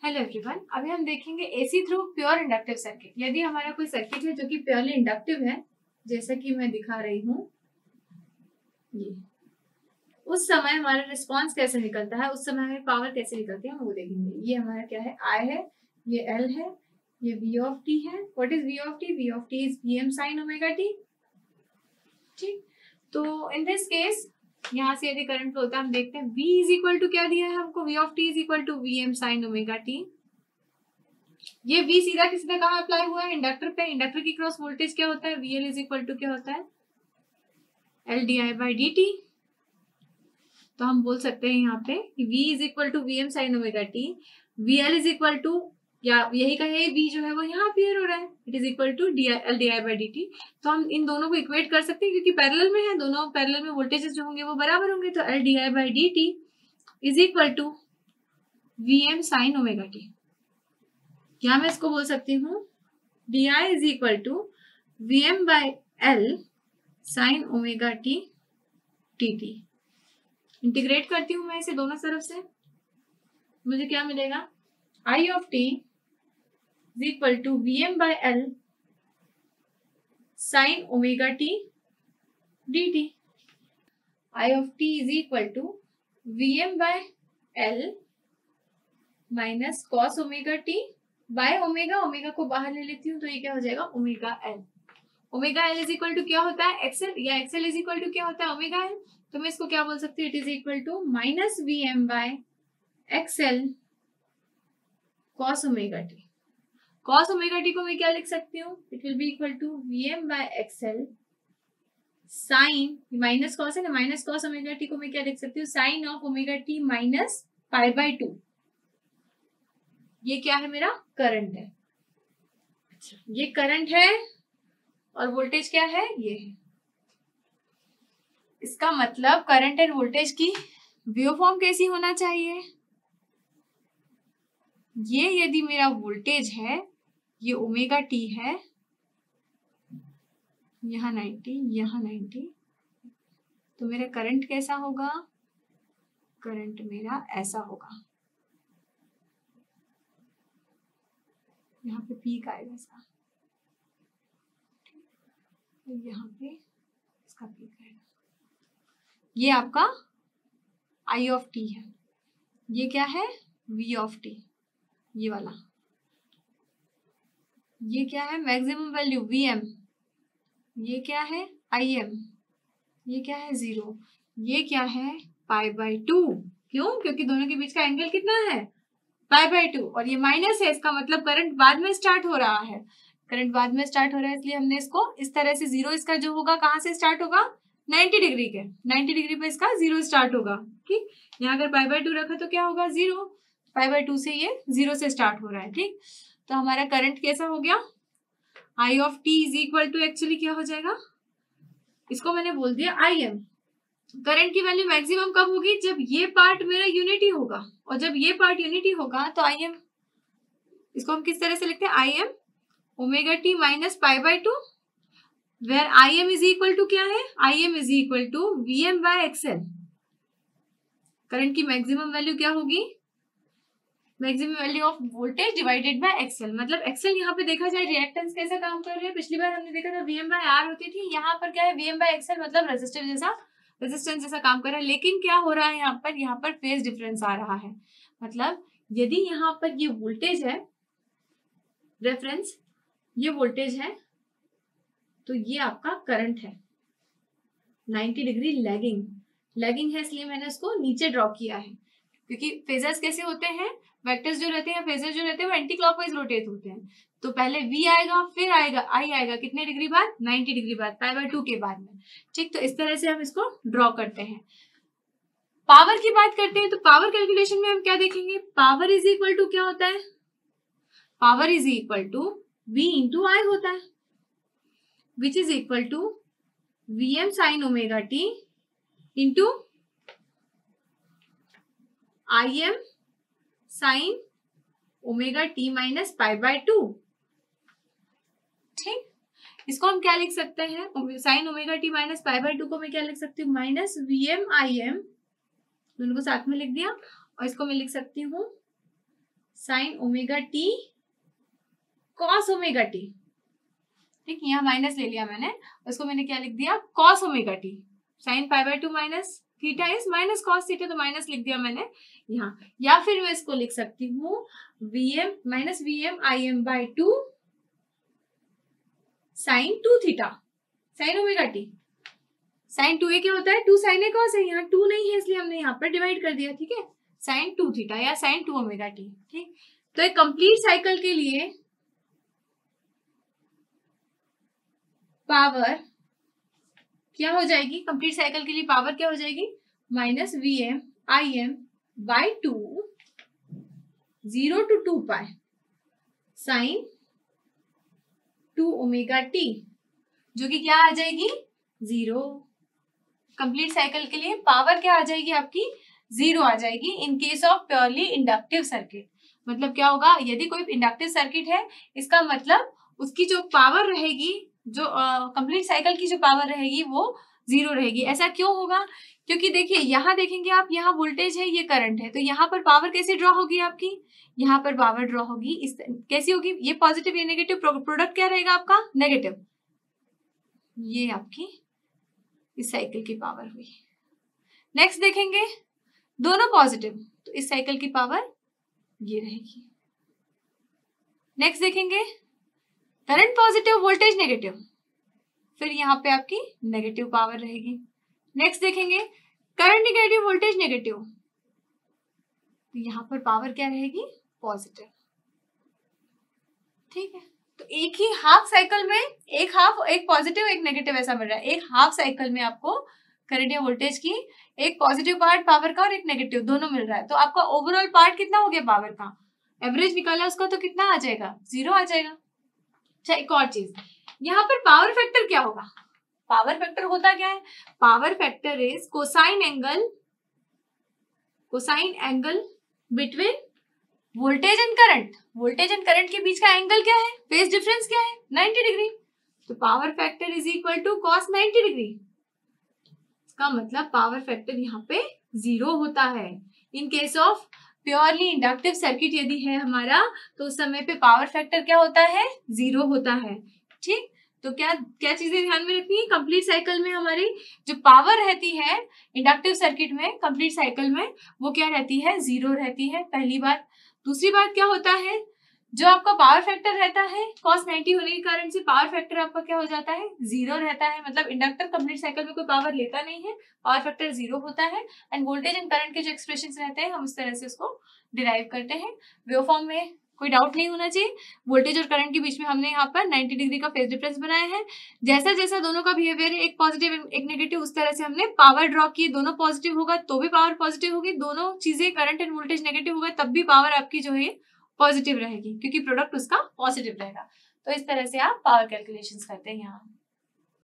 Hello everyone, अभी हम देखेंगे AC through pure inductive circuit. यदि हमारा कोई सर्किट है जो कि प्योरली इंडक्टिव है, जैसा कि मैं दिखा रही हूँ, ये उस समय हमारा रिस्पांस कैसे निकलता है, उस समय हमें पावर कैसे निकलती है, हम वो देखेंगे। ये हमारा क्या है, आई है, ये एल है, ये वी ऑफ टी है। What is V of T? V of T is V M sine omega T. ठीक, तो इन दिस केस यहाँ से यदि करंट फ्लो होता है, हम देखते हैं V इज इक्वल टू क्या दिया है हमको, V of T is equal to V M sine omega T. ये V सीधा किसने कहा अप्लाई हुआ है? इंडक्टर पे। इंडक्टर की क्रॉस वोल्टेज क्या होता है? VL इज इक्वल टू क्या होता है? L D I by D T. तो हम बोल सकते हैं यहाँ पे V is equal to V M sine omega T, VL is equal to, या यही कहे V जो है वो यहाँ अपियर हो रहा है, it is equal to L D I by D T. तो हम इन दोनों को इक्वेट कर सकते हैं क्योंकि पैरेलल में है, दोनों पैरेलल में वोल्टेजेस जो होंगे वो बराबर होंगे। तो L D I by D T is equal to V M sine omega T. क्या मैं इसको बोल सकती हूँ, D I is equal to V M by L sine omega T T T. Integrate करती हूँ मैं इसे दोनों तरफ से, मुझे क्या मिलेगा? I of T is equal to V M by L sine omega T D T. I of T is equal to V M by L minus cos omega T by omega. Omega को बाहर ले लेती हूँ तो ये क्या हो जाएगा? Omega L. Omega L is equal to क्या होता है? एक्सएल, या एक्सएल इज इक्वल टू क्या होता है? Omega L. तो मैं इसको क्या बोल सकती हूँ? It is equal to minus V M by XL cos omega T. Cos omega T को मैं क्या लिख सकती हूँ? It will be equal to V M by XL sine, minus cos है ना, माइनस कॉस ओमेगा टी को मैं क्या लिख सकती हूँ? Sine of omega T minus pi by 2। ये क्या है? मेरा करंट है। अच्छा, ये करंट है और वोल्टेज क्या है? ये है। इसका मतलब करंट एंड वोल्टेज की वेवफॉर्म कैसी होना चाहिए? ये यदि मेरा वोल्टेज है, ये ओमेगा टी है, यहाँ 90, यहाँ 90, तो मेरा करंट कैसा होगा? करंट मेरा ऐसा होगा, यहाँ पे पीक आएगा इसका, यहाँ पे इसका पीक आएगा। ये आपका आई ऑफ टी है, ये क्या है? वी ऑफ टी, ये वाला। ये क्या है? Maximum value V M. ये क्या है? I M. ये क्या है? 0। ये क्या है? Pi by 2। क्यों? क्योंकि दोनों के बीच का एंगल कितना है? Pi by 2। और ये माइनस है, इसका मतलब करंट बाद में स्टार्ट हो रहा है। करंट बाद में स्टार्ट हो रहा है, इसलिए हमने इसको इस तरह से 0, इसका जो होगा कहाँ से स्टार्ट होगा? 90 डिग्री के, 90 डिग्री पे इसका 0 स्टार्ट होगा। ठीक, यहाँ अगर पाई बाय 2 रखा तो क्या होगा? 0। पाई बाय 2 से ये 0 से स्टार्ट हो रहा है। ठीक, तो हमारा करंट कैसा हो गया? I of T is equal to, actually क्या हो जाएगा? इसको मैंने बोल दिया आई एम। करंट की वैल्यू मैक्सिमम कब होगी? जब ये पार्ट मेरा यूनिटी होगा, और जब ये पार्ट यूनिटी होगा तो आई एम, इसको हम किस तरह से लिखते हैं? I M omega T minus pi by 2, where I M is equal to क्या है? I M is equal to V M by XL. Current की मैक्सिमम वैल्यू क्या होगी? Maximum value of voltage divided by XL. मतलब XL यहाँ पे देखा जाए रिएक्टेंस कैसा काम कर रही है? पिछली बार हमने देखा था वी एम बाय आर होती थी, यहाँ पर क्या है? वी एम बाय एक्सएल, मतलब रेजिस्टेंस जैसा काम कर रहा है। लेकिन क्या हो रहा है यहाँ पर फेज डिफरेंस आ रहा है। मतलब यदि यहाँ पर ये वोल्टेज है रेफरेंस, ये वोल्टेज है, तो ये आपका करंट है 90 डिग्री लैगिंग है, इसलिए मैंने उसको नीचे ड्रॉ किया है। क्योंकि फेजर्स कैसे होते हैं? वेक्टर्स जो रहते हैं, फेजर जो रहते हैं, वो एंटी क्लॉकवाइज रोटेट होते हैं। तो पहले V आएगा, फिर आएगा I आएगा, कितने डिग्री बाद? 90 डिग्री बाद, पाई बाय 2 के बाद में। ठीक, तो इस तरह से हम इसको ड्रॉ करते हैं। पावर की बात करते हैं तो पावर कैलकुलेशन में हम क्या देखेंगे? पावर इज इक्वल टू क्या होता है? Power is equal to V into I होता है, which is equal to V M sine omega t into I m sine omega T minus pi by 2। ठीक, इसको हम क्या लिख सकते हैं? Sine omega T minus pi by 2 को मैं क्या लिख सकती हूँ? Minus V m I m, दोनों को साथ में लिख दिया। और इसको मैं लिख सकती हूँ sign omega T cos omega T. ठीक, यहाँ माइनस ले लिया मैंने, उसको मैंने क्या लिख दिया, cos omega T. Sine pi by 2 minus theta is minus cos theta, तो माइनस लिख दिया मैंने यहाँ। या फिर मैं इसको लिख सकती हूँ Vm minus Vm Im by 2 sine 2 theta sine omega T. Sine 2a क्या होता है, 2 साइन ए कॉस है, यहाँ 2 नहीं है इसलिए हमने यहाँ पर डिवाइड कर दिया। ठीक है, साइन 2 थीटा या साइन 2 ओमेगा टी। ठीक, तो एक कंप्लीट साइकिल के लिए पावर क्या हो जाएगी, कंप्लीट साइकिल के लिए पावर क्या हो जाएगी, minus Vm Im by 2 0 to 2 pi sine 2 omega T, जो कि क्या आ जाएगी 0। कंप्लीट साइकिल के लिए पावर क्या आ जाएगी आपकी, 0 आ जाएगी इन case of purely inductive circuit. मतलब क्या होगा, यदि कोई इंडक्टिव सर्किट है, इसका मतलब उसकी जो पावर रहेगी, जो कंप्लीट साइकिल की जो पावर रहेगी वो 0 रहेगी। ऐसा क्यों होगा, क्योंकि देखिए यहाँ देखेंगे आप, यहाँ वोल्टेज है, ये करंट है, तो यहाँ पर पावर कैसे ड्रॉ होगी आपकी, यहाँ पर पावर ड्रॉ होगी इस कैसी होगी, ये पॉजिटिव ये नेगेटिव, प्रोडक्ट क्या रहेगा आपका नेगेटिव। ये आपकी इस साइकिल की पावर हुई। नेक्स्ट देखेंगे दोनों पॉजिटिव, तो इस साइकिल की पावर ये रहेगी। नेक्स्ट देखेंगे करंट पॉजिटिव वोल्टेज नेगेटिव, फिर यहाँ पे आपकी नेगेटिव पावर रहेगी। नेक्स्ट देखेंगे करंट नेगेटिव वोल्टेज नेगेटिव, तो यहाँ पर पावर क्या रहेगी पॉजिटिव। ठीक है, तो एक ही हाफ साइकिल में एक हाफ, एक पॉजिटिव एक नेगेटिव ऐसा मिल रहा है। एक हाफ साइकिल में आपको करंट या वोल्टेज की एक पॉजिटिव पार्ट पावर का और एक नेगेटिव दोनों मिल रहा है। तो आपका ओवरऑल पार्ट कितना हो गया पावर का, एवरेज निकाला उसका तो कितना आ जाएगा 0 आ जाएगा। अच्छा, एक और चीज यहाँ पर पावर फैक्टर क्या होगा, पावर फैक्टर होता क्या है, power factor is cosine angle between voltage and current. Voltage and current के बीच का एंगल क्या है, फेज डिफरेंस क्या है 90 डिग्री। तो power factor is equal to cos 90 degree. इसका मतलब पावर फैक्टर यहाँ पे 0 होता है। In case of purely inductive circuit यदि है हमारा, तो उस समय पे पावर फैक्टर क्या होता है 0 होता है। ठीक, तो क्या क्या चीजें ध्यान में रखनी है, कंप्लीट साइकिल में हमारी जो पावर रहती है इंडक्टिव सर्किट में, कंप्लीट साइकिल में वो क्या रहती है 0 रहती है, पहली बात। दूसरी बात क्या होता है, जो आपका पावर फैक्टर रहता है cos 90 होने के कारण से पावर फैक्टर आपका क्या हो जाता है 0 रहता है। मतलब इंडक्टर कंप्लीट साइकिल में कोई पावर लेता नहीं है, पावर फैक्टर 0 होता है। एंड वोल्टेज एंड करंट के जो एक्सप्रेशंस रहते हैं हम इस तरह से उसको डिराइव करते हैं। वेवफॉर्म में कोई डाउट नहीं होना चाहिए, वोल्टेज और करंट के बीच में हमने यहाँ पर 90 डिग्री का फेज डिफरेंस बनाया है। जैसा जैसा दोनों का बिहेवियर है, एक पॉजिटिव एक नेगेटिव, उस तरह से हमने पावर ड्रॉ की। दोनों पॉजिटिव होगा तो भी पावर पॉजिटिव होगी, दोनों चीजें करंट एंड वोल्टेज नेगेटिव होगा तब भी पावर आपकी जो है पॉजिटिव रहेगी, क्योंकि प्रोडक्ट उसका पॉजिटिव रहेगा। तो इस तरह से आप पावर कैलकुलेशंस करते हैं यहाँ।